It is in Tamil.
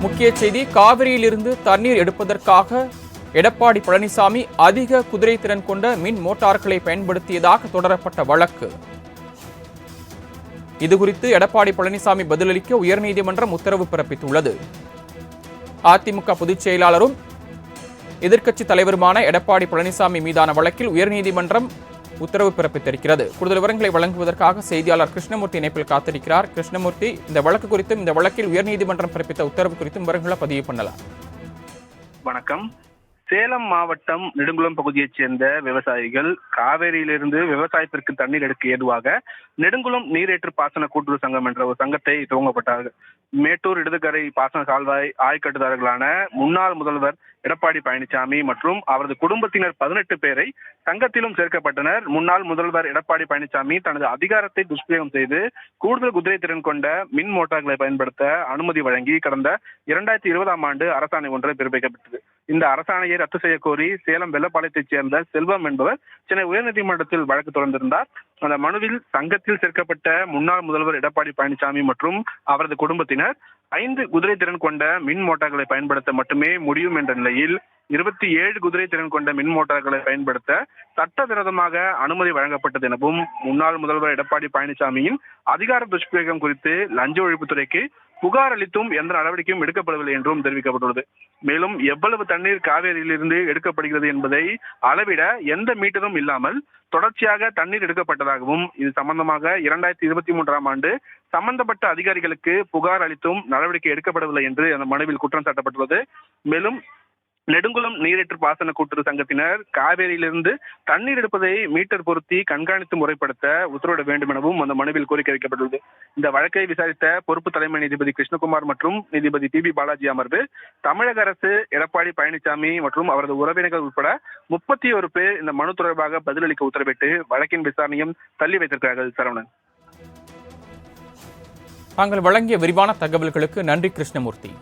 முக்கிய செய்தி, காவிரியிலிருந்து தண்ணீர் எடுப்பதற்காக எடப்பாடி பழனிசாமி அதிக குதிரை திறன் கொண்ட மின் மோட்டார்களை பயன்படுத்தியதாக தொடரப்பட்ட வழக்கு. இதுகுறித்து எடப்பாடி பழனிசாமி பதிலளிக்க உயர்நீதிமன்றம் உத்தரவு பிறப்பித்துள்ளது. அதிமுக பொதுச் செயலாளரும் எதிர்க்கட்சி தலைவருமான எடப்பாடி பழனிசாமி மீதான வழக்கில் உயர்நீதிமன்றம் உத்தரவு பிறப்பித்திருக்கிறது. கூடுதல் விவரங்களை வழங்குவதற்காக செய்தியாளர் கிருஷ்ணமூர்த்தி இணைப்பில் காத்திருக்கிறார். கிருஷ்ணமூர்த்தி, இந்த வழக்கு குறித்தும் இந்த வழக்கில் உயர்நீதிமன்றம் பிறப்பித்த உத்தரவு குறித்தும் விவரங்களை பதிவு பண்ணலாம். வணக்கம். சேலம் மாவட்டம் நெடுங்குளம் பகுதியைச் சேர்ந்த விவசாயிகள் காவேரியிலிருந்து விவசாயத்திற்கு தண்ணீர் எடுக்க ஏதுவாக நெடுங்குளம் நீரேற்று பாசன கூட்டுறவு சங்கம் என்ற ஒரு சங்கத்தை துவங்கப்பட்டார்கள். மேட்டூர் இடதுகரை பாசன கால்வாய் ஆய்கட்டுதாரர்களான முன்னாள் முதல்வர் எடப்பாடி பழனிசாமி மற்றும் அவரது குடும்பத்தினர் 18 பேரை சங்கத்திலும் சேர்க்கப்பட்டனர். முன்னாள் முதல்வர் எடப்பாடி பழனிசாமி தனது அதிகாரத்தை துஷ்பிரயோகம் செய்து கூடுதல் குதிரை திறன் கொண்ட மின் மோட்டார்களை பயன்படுத்த அனுமதி வழங்கி கடந்த 2020ஆம் ஆண்டு அரசாணை ஒன்றை பிறப்பிக்கப்பட்டது. இந்த அரசாணையை ரத்து செய்ய கோரி சேலம் வெள்ளப்பாளையத்தைச் சேர்ந்த செல்வம் என்பவர் சென்னை உயர்நீதிமன்றத்தில் வழக்கு தொடர்ந்திருந்தார். அந்த மனுவில் சங்கத்தில் சேர்க்கப்பட்ட முன்னாள் முதல்வர் எடப்பாடி பழனிசாமி மற்றும் அவரது குடும்பத்தினர் 5 குதிரை திறன் கொண்ட மின் மோட்டார்களை பயன்படுத்த மட்டுமே முடியும் என்ற நிலையில் 27 குதிரை திறன் கொண்ட மின் மோட்டார்களை பயன்படுத்த சட்டவிரோதமாக அனுமதி வழங்கப்பட்டது எனவும் முன்னாள் முதல்வர் எடப்பாடி பழனிசாமியின் அதிகார துஷ்பிரயோகம் குறித்து லஞ்ச ஒழிப்புத்துறைக்கு புகார் அளித்தும் எந்த நடவடிக்கையும் எடுக்கப்படவில்லை என்றும் தெரிவிக்கப்பட்டுள்ளது. மேலும் எவ்வளவு தண்ணீர் காவேரியிலிருந்து எடுக்கப்படுகிறது என்பதை அளவிட எந்த மீட்டரும் இல்லாமல் தொடர்ச்சியாக தண்ணீர் எடுக்கப்பட்டதாகவும் இது சம்பந்தமாக 2023ஆம் ஆண்டு சம்பந்தப்பட்ட அதிகாரிகளுக்கு புகார் அளித்தும் நடவடிக்கை எடுக்கப்படவில்லை என்று அந்த மனுவில் குற்றம் சாட்டப்பட்டுள்ளது. மேலும் நெடுங்குளம் நீரேற்று பாசன கூட்டுறவு சங்கத்தினர் காவேரியிலிருந்து தண்ணீர் எடுப்பதை மீட்டர் பொருத்தி கண்காணித்து முறைப்படுத்த உத்தரவிட வேண்டும் எனவும் அந்த மனுவில் கோரிக்கை வைக்கப்பட்டுள்ளது. இந்த வழக்கை விசாரித்த பொறுப்பு தலைமை நீதிபதி கிருஷ்ணகுமார் மற்றும் நீதிபதி டிபி பாலாஜி அமர்வு தமிழக அரசு, எடப்பாடி பழனிசாமி மற்றும் அவரது உறவினர்கள் உட்பட 31 பேர் இந்த மனு தொடர்பாக பதிலளிக்க உத்தரவிட்டு வழக்கின் விசாரணையும் தள்ளி வைத்திருக்கிறார்கள். சரவணன், தாங்கள் வழங்கிய விரிவான தகவல்களுக்கு நன்றி கிருஷ்ணமூர்த்தி.